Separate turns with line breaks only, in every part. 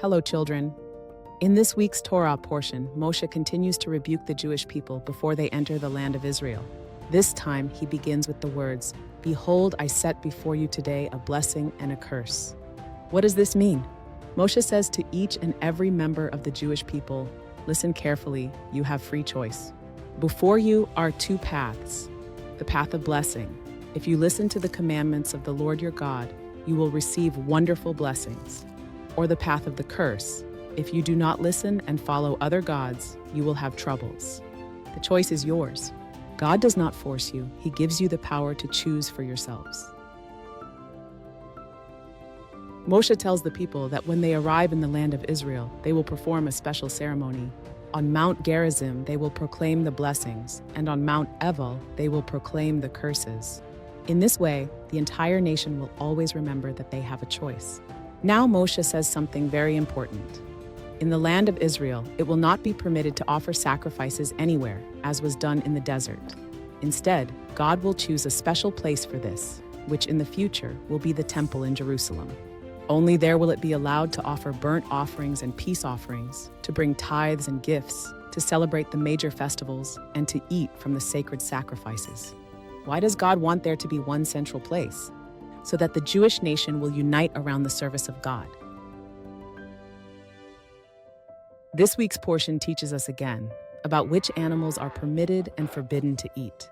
Hello, children. In this week's Torah portion, Moshe continues to rebuke the Jewish people before they enter the land of Israel. This time, he begins with the words, "Behold, I set before you today a blessing and a curse." What does this mean? Moshe says to each and every member of the Jewish people, listen carefully, you have free choice. Before you are two paths. The path of blessing. If you listen to the commandments of the Lord your God, you will receive wonderful blessings. Or the path of the curse. If you do not listen and follow other gods, you will have troubles. The choice is yours. God does not force you. He gives you the power to choose for yourselves. Moshe tells the people that when they arrive in the land of Israel, they will perform a special ceremony. On Mount Gerizim, they will proclaim the blessings, and on Mount Eval, they will proclaim the curses. In this way, the entire nation will always remember that they have a choice. Now Moshe says something very important. In the land of Israel, it will not be permitted to offer sacrifices anywhere, as was done in the desert. Instead, God will choose a special place for this, which in the future will be the temple in Jerusalem. Only there will it be allowed to offer burnt offerings and peace offerings, to bring tithes and gifts, to celebrate the major festivals, and to eat from the sacred sacrifices. Why does God want there to be one central place? So that the Jewish nation will unite around the service of God. This week's portion teaches us again about which animals are permitted and forbidden to eat.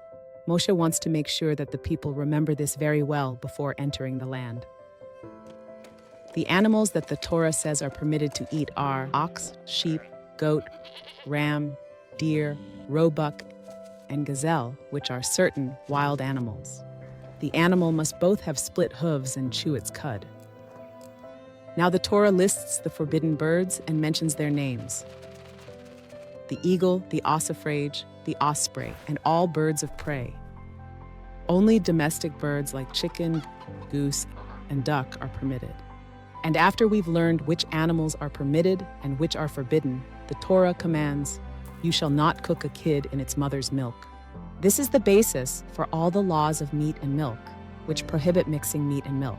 Moshe wants to make sure that the people remember this very well before entering the land. The animals that the Torah says are permitted to eat are ox, sheep, goat, ram, deer, roebuck, and gazelle, which are certain wild animals. The animal must both have split hooves and chew its cud. Now the Torah lists the forbidden birds and mentions their names. The eagle, the ossifrage, the osprey, and all birds of prey. Only domestic birds like chicken, goose, and duck are permitted. And after we've learned which animals are permitted and which are forbidden, the Torah commands, "You shall not cook a kid in its mother's milk." This is the basis for all the laws of meat and milk, which prohibit mixing meat and milk.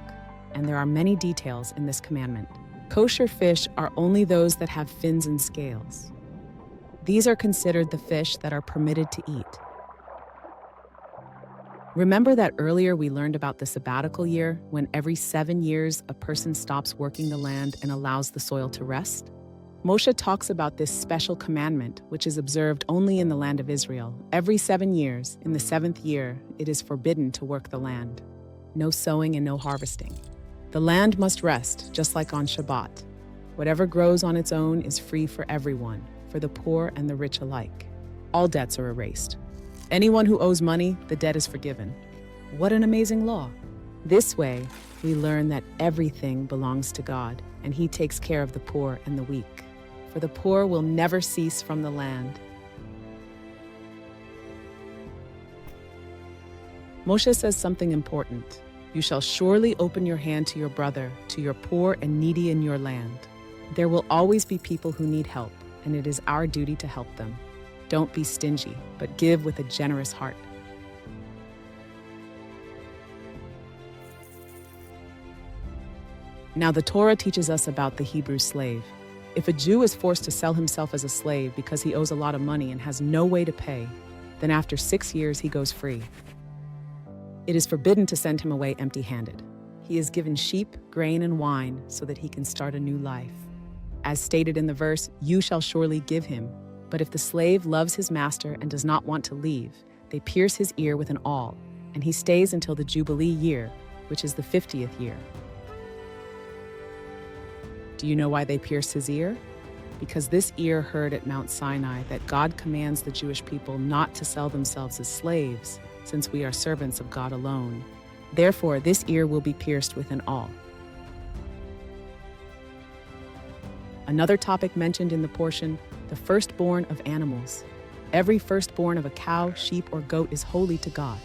And there are many details in this commandment. Kosher fish are only those that have fins and scales. These are considered the fish that are permitted to eat. Remember that earlier we learned about the sabbatical year, when every 7 years a person stops working the land and allows the soil to rest? Moshe talks about this special commandment, which is observed only in the land of Israel. Every 7 years, in the 7th year, it is forbidden to work the land. No sowing and no harvesting. The land must rest, just like on Shabbat. Whatever grows on its own is free for everyone, for the poor and the rich alike. All debts are erased. Anyone who owes money, the debt is forgiven. What an amazing law. This way, we learn that everything belongs to God, and He takes care of the poor and the weak. For the poor will never cease from the land. Moshe says something important. You shall surely open your hand to your brother, to your poor and needy in your land. There will always be people who need help, and it is our duty to help them. Don't be stingy, but give with a generous heart. Now the Torah teaches us about the Hebrew slave. If a Jew is forced to sell himself as a slave because he owes a lot of money and has no way to pay, then after 6 years he goes free. It is forbidden to send him away empty-handed. He is given sheep, grain, and wine so that he can start a new life. As stated in the verse, you shall surely give him. But if the slave loves his master and does not want to leave, they pierce his ear with an awl, and he stays until the Jubilee year, which is the 50th year. Do you know why they pierced his ear? Because this ear heard at Mount Sinai that God commands the Jewish people not to sell themselves as slaves, since we are servants of God alone. Therefore, this ear will be pierced with an awl. Another topic mentioned in the portion, the firstborn of animals. Every firstborn of a cow, sheep, or goat is holy to God.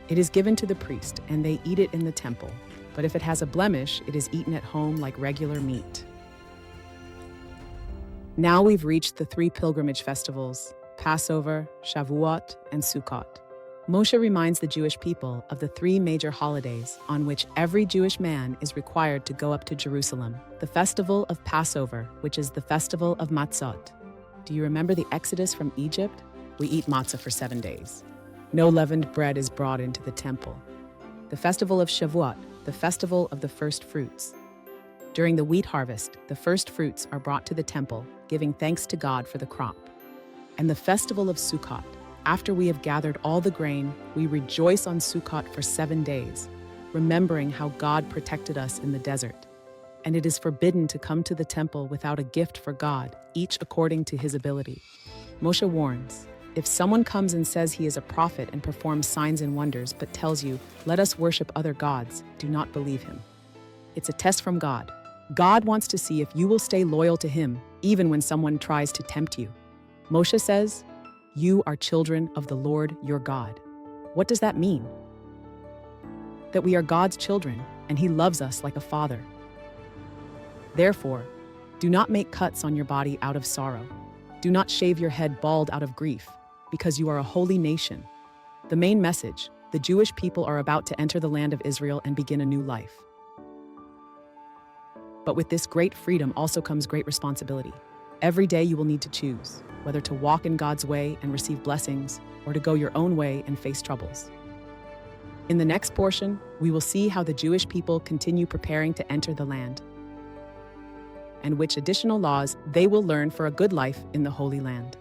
It is given to the priest, and they eat it in the temple. But if it has a blemish, it is eaten at home like regular meat. Now we've reached the 3 pilgrimage festivals, Passover, Shavuot, and Sukkot. Moshe reminds the Jewish people of the 3 major holidays on which every Jewish man is required to go up to Jerusalem. The festival of Passover, which is the festival of Matzot. Do you remember the Exodus from Egypt? We eat matzah for 7 days. No leavened bread is brought into the temple. The festival of Shavuot, the festival of the first fruits. During the wheat harvest, the first fruits are brought to the temple, giving thanks to God for the crop. And the festival of Sukkot. After we have gathered all the grain, we rejoice on Sukkot for 7 days, remembering how God protected us in the desert. And it is forbidden to come to the temple without a gift for God, each according to his ability. Moshe warns, if someone comes and says he is a prophet and performs signs and wonders, but tells you, let us worship other gods, do not believe him. It's a test from God. God wants to see if you will stay loyal to him, even when someone tries to tempt you. Moshe says, you are children of the Lord your God. What does that mean? That we are God's children, and he loves us like a father. Therefore, do not make cuts on your body out of sorrow. Do not shave your head bald out of grief, because you are a holy nation. The main message, the Jewish people are about to enter the land of Israel and begin a new life. But with this great freedom also comes great responsibility. Every day you will need to choose whether to walk in God's way and receive blessings, or to go your own way and face troubles. In the next portion, we will see how the Jewish people continue preparing to enter the land, and which additional laws they will learn for a good life in the Holy Land.